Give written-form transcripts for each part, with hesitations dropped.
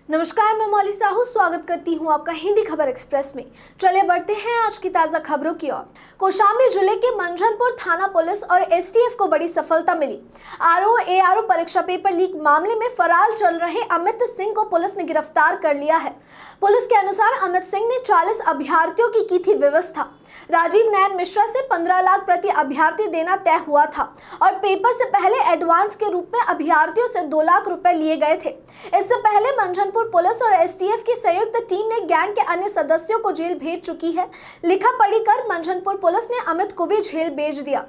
नमस्कार, मैं मौली साहू स्वागत करती हूं आपका हिंदी खबर एक्सप्रेस में। चलिए बढ़ते हैं आज की ताजा खबरों की ओर। कौशाम्बी जिले के मंझनपुर थाना पुलिस और एसटीएफ को बड़ी सफलता मिली। आरओ परीक्षा पेपर लीक मामले में फरार चल रहे अमित सिंह को पुलिस ने गिरफ्तार कर लिया है। पुलिस के अनुसार अमित सिंह ने 40 अभ्यर्थियों की थी व्यवस्था। राजीव नयन मिश्रा से 15 लाख प्रति अभ्यर्थी देना तय हुआ था और पेपर से पहले एडवांस के रूप में अभ्यर्थियों से 2 लाख रुपए लिए गए थे। इससे पहले मंझनपुर पुलिस और एसटीएफ की संयुक्त टीम ने गैंग के अन्य सदस्यों को जेल भेज चुकी है। लिखा पढ़ी कर मंझनपुर पुलिस ने अमित को भी जेल भेज दिया।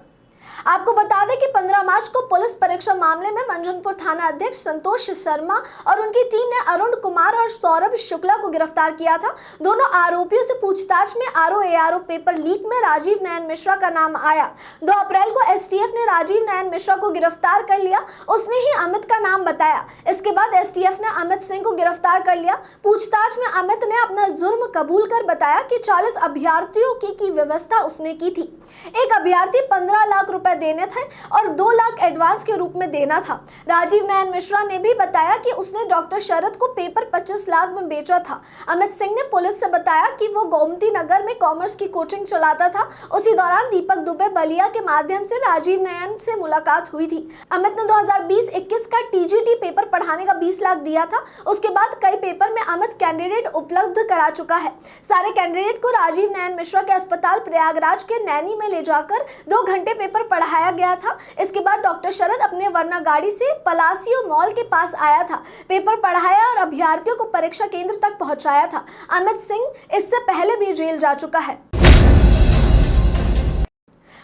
आपको बता दें कि 15 मार्च को पुलिस परीक्षा मामले में मंझनपुर थाना अध्यक्ष संतोष शर्मा और उनकी टीम ने अरुण कुमार और सौरभ शुक्ला को गिरफ्तार किया था। दोनों आरोपियों से पूछताछ में आरओ पेपर लीक में राजीव नयन मिश्रा का नाम आया। 2 अप्रैल को एसटीएफ ने राजीव नयन मिश्रा को गिरफ्तार कर लिया। उसने ही अमित का नाम बताया। इसके बाद एसटीएफ ने अमित सिंह को गिरफ्तार कर लिया। पूछताछ में अमित ने अपना जुर्म कबूल कर बताया कि 40 अभ्यर्थियों की व्यवस्था उसने की थी। एक अभ्यर्थी 15 लाख रुपए देने थे और 2 लाख एडवांस के रूप में देना था। राजीव नयन मिश्रा ने भी बताया कि उसने डॉक्टर शरद को पेपर 25 लाख में बेचा था। अमित सिंह ने पुलिस से बताया कि वो गोमती नगर में कॉमर्स की कोचिंग चलाता था। उसी दौरान दीपक दुबे बलिया के माध्यम से राजीव नयन से मुलाकात हुई थी। अमित ने 2020-21 का टीजीटी पेपर पढ़ाने का 20 लाख दिया था। उसके बाद कई पेपर में अमित कैंडिडेट उपलब्ध करा चुका है। सारे कैंडिडेट को राजीव नयन मिश्रा के अस्पताल प्रयागराज के नैनी में ले जाकर 2 घंटे पेपर पढ़ाया गया था। इसके बाद डॉक्टर शरद अपने वर्ना गाड़ी से पलासियो मॉल के पास आया था, पेपर पढ़ाया और अभ्यर्थियों को परीक्षा केंद्र तक पहुंचाया था। अमित सिंह इससे पहले भी जेल जा चुका है।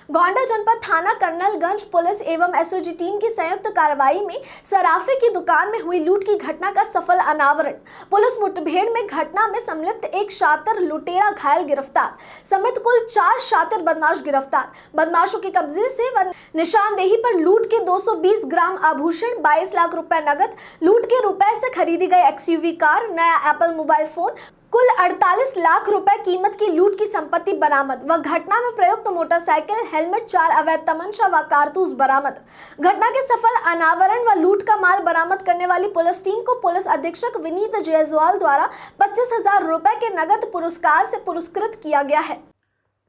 गोंडा जनपद थाना कर्नलगंज पुलिस एवं एसओजी टीम की संयुक्त कार्रवाई में सराफे की दुकान में हुई लूट की घटना का सफल अनावरण। पुलिस मुठभेड़ में घटना में सम्मिलित एक शातिर लुटेरा घायल गिरफ्तार समेत कुल 4 शातिर बदमाश गिरफ्तार। बदमाशों के कब्जे से व निशानदेही पर लूट के 220 ग्राम आभूषण, 22 लाख रुपए नगद, लूट के रुपए से खरीदी गई एक्सयूवी कार, नया एप्पल मोबाइल फोन, कुल 48 लाख रुपए कीमत की लूट की संपत्ति बरामद व घटना में प्रयुक्त मोटरसाइकिल, हेलमेट, 4 अवैध तमंचा व कारतूस बरामद। घटना के सफल अनावरण व लूट का माल बरामद करने वाली पुलिस टीम को पुलिस अधीक्षक विनीत जायसवाल द्वारा 25,000 रुपए के नगद पुरस्कार से पुरस्कृत किया गया है।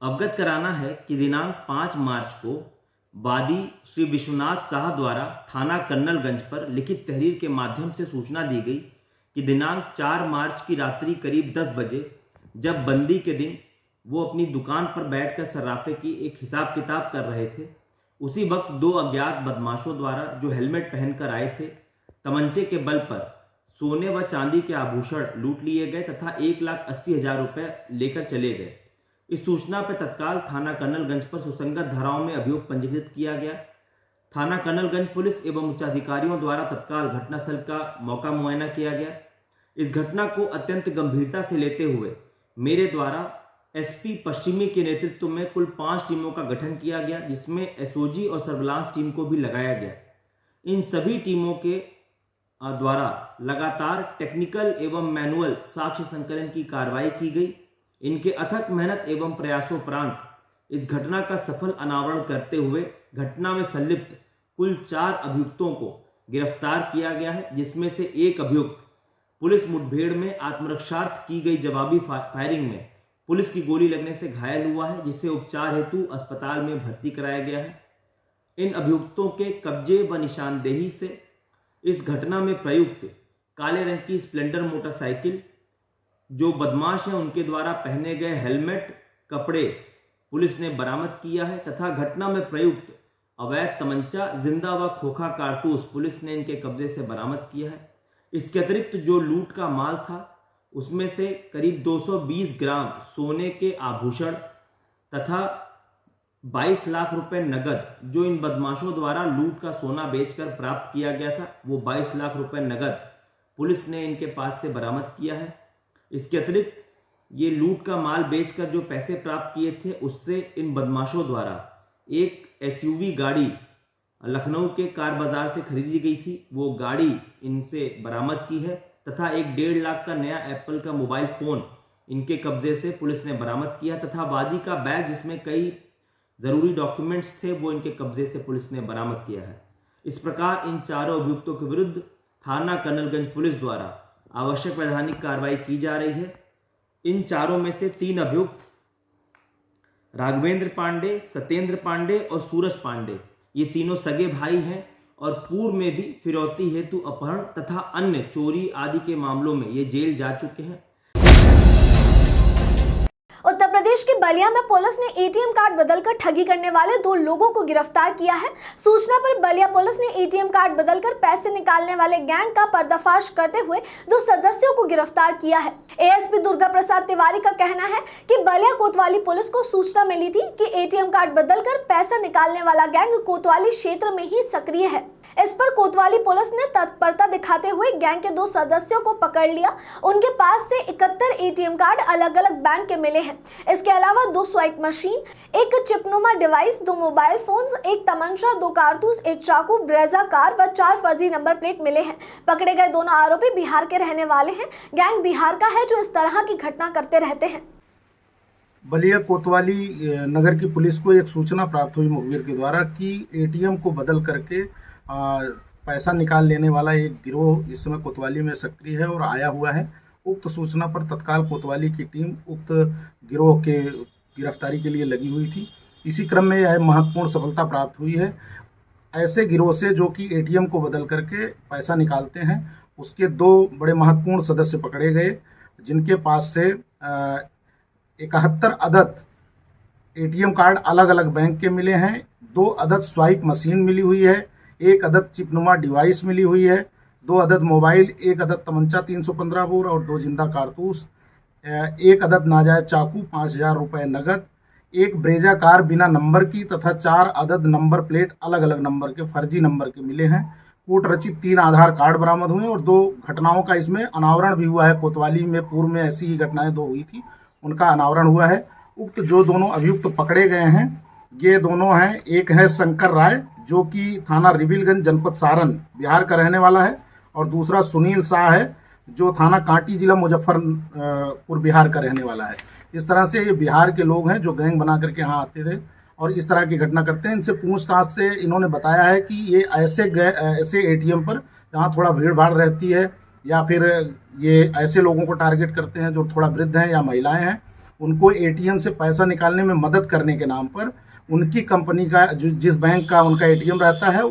अवगत कराना है कि दिनांक 5 मार्च को वादी श्री विश्वनाथ शाह द्वारा थाना कर्नलगंज पर लिखित तहरीर के माध्यम से सूचना दी गई कि दिनांक 4 मार्च की रात्रि करीब 10 बजे जब बंदी के दिन वो अपनी दुकान पर बैठकर सर्राफे की एक हिसाब किताब कर रहे थे, उसी वक्त 2 अज्ञात बदमाशों द्वारा जो हेलमेट पहनकर आए थे, तमंचे के बल पर सोने व चांदी के आभूषण लूट लिए गए तथा 1,80,000 रुपये लेकर चले गए। इस सूचना पर तत्काल थाना कर्नलगंज पर सुसंगत धाराओं में अभियोग पंजीकृत किया गया। थाना कर्नलगंज पुलिस एवं उच्चाधिकारियों द्वारा तत्काल घटनास्थल का मौका मुआयना किया गया। इस घटना को अत्यंत गंभीरता से लेते हुए मेरे द्वारा एसपी पश्चिमी के नेतृत्व में कुल 5 टीमों का गठन किया गया, जिसमें एसओजी और सर्विलांस टीम को भी लगाया गया। इन सभी टीमों के द्वारा लगातार टेक्निकल एवं मैनुअल साक्ष्य संकलन की कार्रवाई की गई। इनके अथक मेहनत एवं प्रयासोपरांत इस घटना का सफल अनावरण करते हुए घटना में संलिप्त कुल 4 अभियुक्तों को गिरफ्तार किया गया है, जिसमें से एक अभियुक्त पुलिस मुठभेड़ में आत्मरक्षार्थ की गई जवाबी फायरिंग में पुलिस की गोली लगने से घायल हुआ है, जिसे उपचार हेतु अस्पताल में भर्ती कराया गया है। इन अभियुक्तों के कब्जे व निशानदेही से इस घटना में प्रयुक्त काले रंग की स्प्लेंडर मोटरसाइकिल, जो बदमाश हैं उनके द्वारा पहने गए हेलमेट, कपड़े पुलिस ने बरामद किया है तथा घटना में प्रयुक्त अवैध तमंचा, जिंदा व खोखा कारतूस पुलिस ने इनके कब्जे से बरामद किया है। इसके अतिरिक्त जो लूट का माल था उसमें से करीब 220 ग्राम सोने के आभूषण तथा 22 लाख रुपए नगद, जो इन बदमाशों द्वारा लूट का सोना बेचकर प्राप्त किया गया था, वो 22 लाख रुपए नगद पुलिस ने इनके पास से बरामद किया है। इसके अतिरिक्त ये लूट का माल बेचकर जो पैसे प्राप्त किए थे, उससे इन बदमाशों द्वारा एक एसयूवी गाड़ी लखनऊ के कार बाजार से खरीदी गई थी, वो गाड़ी इनसे बरामद की है तथा एक 1.5 लाख का नया एप्पल का मोबाइल फोन इनके कब्जे से पुलिस ने बरामद किया तथा वादी का बैग जिसमें कई जरूरी डॉक्यूमेंट्स थे, वो इनके कब्जे से पुलिस ने बरामद किया है। इस प्रकार इन चारों अभियुक्तों के विरुद्ध थाना कर्नलगंज पुलिस द्वारा आवश्यक वैधानिक कार्रवाई की जा रही है। इन चारों में से 3 अभियुक्त राघवेंद्र पांडे, सत्येंद्र पांडे और सूरज पांडे, ये तीनों सगे भाई हैं और पूर्व में भी फिरौती हेतु अपहरण तथा अन्य चोरी आदि के मामलों में ये जेल जा चुके हैं। उत्तर प्रदेश के बलिया में पुलिस ने एटीएम कार्ड बदलकर ठगी करने वाले 2 लोगों को गिरफ्तार किया है। सूचना पर बलिया पुलिस ने एटीएम कार्ड बदलकर पैसे निकालने वाले गैंग का पर्दाफाश करते हुए 2 सदस्यों को गिरफ्तार किया है। एएसपी दुर्गा प्रसाद तिवारी का कहना है कि बलिया कोतवाली पुलिस को सूचना मिली थी कि एटीएम कार्ड बदलकर पैसा निकालने वाला गैंग कोतवाली क्षेत्र में ही सक्रिय है। इस पर कोतवाली पुलिस ने तत्परता दिखाते हुए गैंग के 2 सदस्यों को पकड़ लिया। उनके पास से 71 एटीएम कार्ड अलग अलग बैंक के मिले हैं। इसके अलावा 2 स्वाइप मशीन, 1 चिपनुमा डिवाइस, 2 मोबाइल फोन्स, 1 तमंचा, 2 कारतूस, 1 चाकू, ब्रेजा कार व 4 फर्जी नंबर प्लेट मिले हैं। पकड़े गए दोनों आरोपी बिहार के रहने वाले हैं। गैंग बिहार का है जो इस तरह की घटना करते रहते हैं। बलिया कोतवाली नगर की पुलिस को एक सूचना प्राप्त हुई मुखबिर के द्वारा कि एटीएम को बदल करके पैसा निकाल लेने वाला एक गिरोह इस समय कोतवाली में सक्रिय है और आया हुआ है। उक्त सूचना पर तत्काल कोतवाली की टीम उक्त गिरोह के गिरफ्तारी के लिए लगी हुई थी। इसी क्रम में यह महत्वपूर्ण सफलता प्राप्त हुई है। ऐसे गिरोह से जो कि एटीएम को बदल करके पैसा निकालते हैं, उसके 2 बड़े महत्वपूर्ण सदस्य पकड़े गए, जिनके पास से 71 अदद एटीएम कार्ड अलग अलग बैंक के मिले हैं, 2 अदद स्वाइप मशीन मिली हुई है, 1 अदद चिपनुमा डिवाइस मिली हुई है, 2 अदद मोबाइल, 1 अदद तमंचा 315 बोर और 2 जिंदा कारतूस, 1 अदद नाजायज चाकू, 5000 रुपये नगद, 1 ब्रेजा कार बिना नंबर की तथा 4 अदद नंबर प्लेट अलग अलग नंबर के फर्जी नंबर के मिले हैं। कूट रचित 3 आधार कार्ड बरामद हुए और 2 घटनाओं का इसमें अनावरण भी हुआ है। कोतवाली में पूर्व में ऐसी ही घटनाएं 2 हुई थी, उनका अनावरण हुआ है। उक्त जो दोनों अभियुक्त पकड़े गए हैं, ये दोनों हैं, एक है शंकर राय जो कि थाना रिविलगंज जनपद सारण बिहार का रहने वाला है और दूसरा सुनील शाह है जो थाना कांटी जिला मुजफ्फरपुर बिहार का रहने वाला है। इस तरह से ये बिहार के लोग हैं जो गैंग बना करके यहाँ आते थे और इस तरह की घटना करते हैं। इनसे पूछताछ से इन्होंने बताया है कि ये ऐसे एटीएम पर जहाँ थोड़ा भीड़ भाड़ रहती है या फिर ये ऐसे लोगों को टारगेट करते हैं जो थोड़ा वृद्ध हैं या महिलाएं हैं, उनको एटीएम से पैसा निकालने में मदद करने के नाम पर उनकी कंपनी का जिस बैंक का उनका एटीएम रहता है।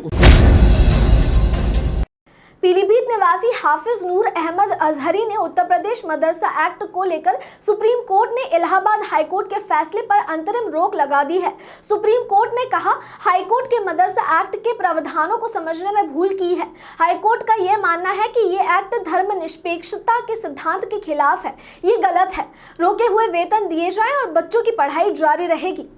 पीलीभीत निवासी हाफिज नूर अहमद अजहरी ने उत्तर प्रदेश मदरसा एक्ट को लेकर सुप्रीम कोर्ट ने इलाहाबाद हाईकोर्ट के फैसले पर अंतरिम रोक लगा दी है। सुप्रीम कोर्ट ने कहा, हाईकोर्ट के मदरसा एक्ट के प्रावधानों को समझने में भूल की है। हाईकोर्ट का यह मानना है कि ये एक्ट धर्मनिरपेक्षता के सिद्धांत के खिलाफ है। ये गलत है। रोके हुए वेतन दिए जाएं और बच्चों की पढ़ाई जारी रहेगी।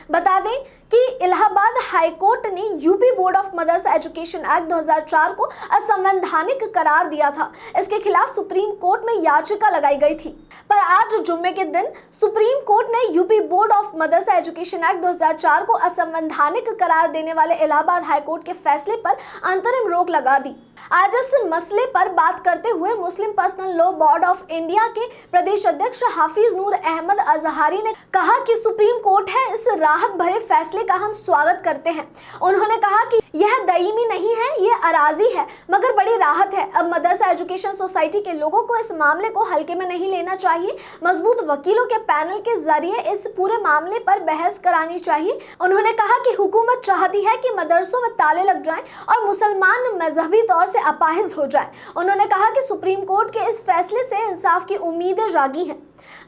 बता दें कि इलाहाबाद हाईकोर्ट ने UP board of Madrasa education act 2004 को असंवैधानिक करार दिया था। इसके खिलाफ सुप्रीम कोर्ट में याचिका लगाई गई थी, पर आज जुम्मे के दिन सुप्रीम कोर्ट ने UP board of Madrasa education act 2004 को असंवैधानिक करार देने वाले इलाहाबाद हाईकोर्ट के फैसले पर अंतरिम रोक लगा दी। आज इस मसले पर बात करते हुए Muslim personal law board of India के प्रदेश अध्यक्ष हाफिज नूर अहमद अजहरी ने कहा कि सुप्रीम कोर्ट है, इस राहत भरे फैसले का हम स्वागत करते हैं। उन्होंने कहा कि यह दायमी नहीं है, यह अराजी है, मगर बड़ी राहत है। अब मदरसा एजुकेशन सोसाइटी के लोगों को इस मामले को हल्के में नहीं लेना चाहिए। मजबूत वकीलों के पैनल के जरिए इस पूरे मामले पर बहस करानी चाहिए। उन्होंने कहा कि हुकूमत चाहती है कि मदरसों में ताले लग जाएं और मुसलमान मजहबी तौर से अपाहिज हो जाए। उन्होंने कहा कि सुप्रीम कोर्ट के इस फैसले से इंसाफ की उम्मीदें जागी हैं।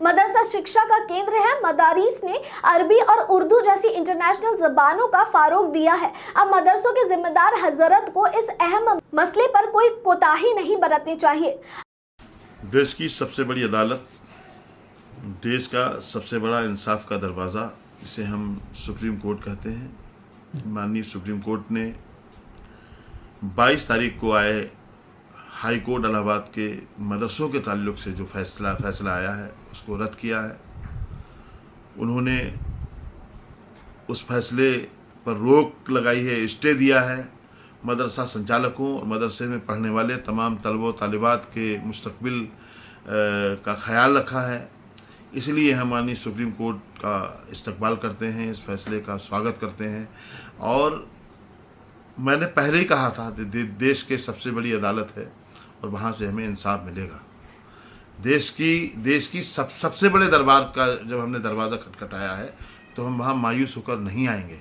मदरसा शिक्षा का केंद्र है। मदारिस ने अरबी और उर्दू जैसी इंटरनेशनल जबानों का फारोग दिया है। अब मदरसों के जिम्मेदार हजरत को इस अहम मसले पर कोई कोताही नहीं बरतनी चाहिए। देश की सबसे बड़ी अदालत, देश का सबसे बड़ा इंसाफ का दरवाज़ा, जिसे हम सुप्रीम कोर्ट कहते हैं, माननीय सुप्रीम कोर्ट ने 22 तारीख को आए हाई कोर्ट इलाहाबाद के मदरसों के ताल्लुक से जो फैसला आया है उसको रद्द किया है। उन्होंने उस फैसले पर रोक लगाई है, स्टे दिया है। मदरसा संचालकों और मदरसे में पढ़ने वाले तमाम तलबों तालिबात के मुस्तकबिल का ख्याल रखा है। इसलिए हम माननीय सुप्रीम कोर्ट का इस्तकबाल करते हैं, इस फैसले का स्वागत करते हैं। और मैंने पहले ही कहा था, देश के सबसे बड़ी अदालत है और वहाँ से हमें इंसाफ मिलेगा। देश की सबसे बड़े दरबार का जब हमने दरवाज़ा खटखटाया है तो हम वहाँ मायूस होकर नहीं आएंगे,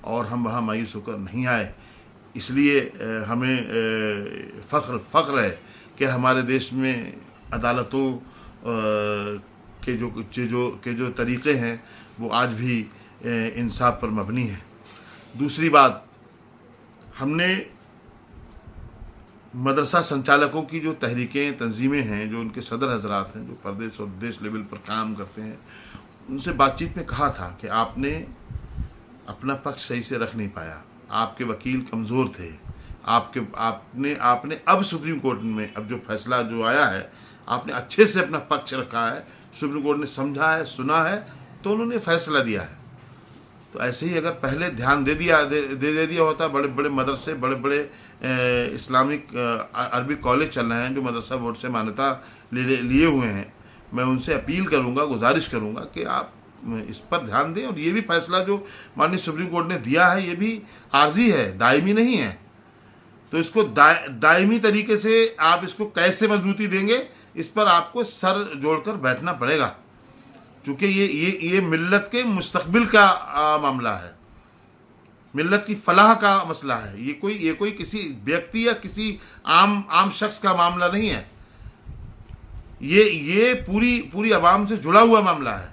और हम वहाँ मायूस होकर नहीं आए। इसलिए हमें फ़ख्र है कि हमारे देश में अदालतों के जो तरीक़े हैं वो आज भी इंसाफ पर मबनी है। दूसरी बात, हमने मदरसा संचालकों की जो तहरीकें तंजीमें हैं, जो उनके सदर हजरात हैं, जो प्रदेश और देश लेवल पर काम करते हैं, उनसे बातचीत में कहा था कि आपने अपना पक्ष सही से रख नहीं पाया, आपके वकील कमज़ोर थे, आपने अब सुप्रीम कोर्ट में अब जो फैसला जो आया है, आपने अच्छे से अपना पक्ष रखा है, सुप्रीम कोर्ट ने समझा है, सुना है, तो उन्होंने फैसला दिया है। तो ऐसे ही अगर पहले ध्यान दे दिया होता, बड़े बड़े मदरसे, बड़े बड़े इस्लामिक अरबी कॉलेज चल रहे हैं जो मदरसा बोर्ड से मान्यता लिए हुए हैं, मैं उनसे अपील करूंगा, गुजारिश करूंगा कि आप इस पर ध्यान दें। और ये भी फैसला जो माननीय सुप्रीम कोर्ट ने दिया है ये भी आर्जी है, दायमी नहीं है। तो इसको दायमी तरीके से आप इसको कैसे मजबूती देंगे, इस पर आपको सर जोड़कर बैठना पड़ेगा, क्योंकि ये मिल्लत के मुस्तकबिल का मामला है, मिल्लत की फलाह का मसला है। ये कोई किसी व्यक्ति या किसी आम शख्स का मामला नहीं है, ये पूरी आवाम से जुड़ा हुआ मामला है।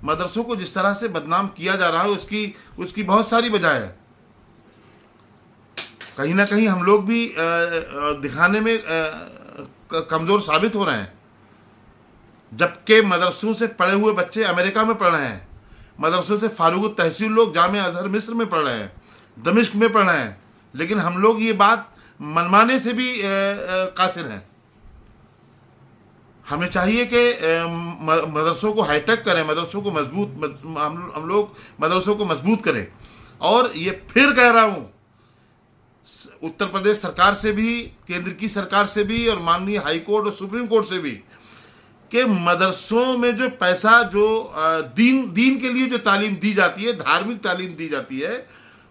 मदरसों को जिस तरह से बदनाम किया जा रहा है उसकी बहुत सारी वजह है। कहीं ना कहीं हम लोग भी दिखाने में कमज़ोर साबित हो रहे हैं, जबकि मदरसों से पढ़े हुए बच्चे अमेरिका में पढ़ रहे हैं, मदरसों से फारूक तहसील लोग जामे अजहर मिस्र में पढ़ रहे हैं, दमिश्क में पढ़ रहे हैं, लेकिन हम लोग ये बात मनवाने से भी कासिर हैं। हमें चाहिए कि मदरसों को हाईटेक करें, मदरसों को हम लोग मदरसों को मजबूत करें। और ये फिर कह रहा हूँ, उत्तर प्रदेश सरकार से भी, केंद्र की सरकार से भी, और माननीय हाई कोर्ट और सुप्रीम कोर्ट से भी, कि मदरसों में जो पैसा जो दीन के लिए जो तालीम दी जाती है, धार्मिक तालीम दी जाती है,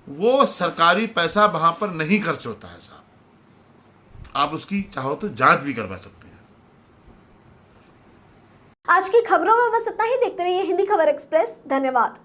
वो सरकारी पैसा वहाँ पर नहीं खर्च होता है साहब। आप उसकी चाहो तो जांच भी करवा सकते हैं। आज की खबरों में बस इतना ही। देखते रहिए हिंदी खबर एक्सप्रेस। धन्यवाद।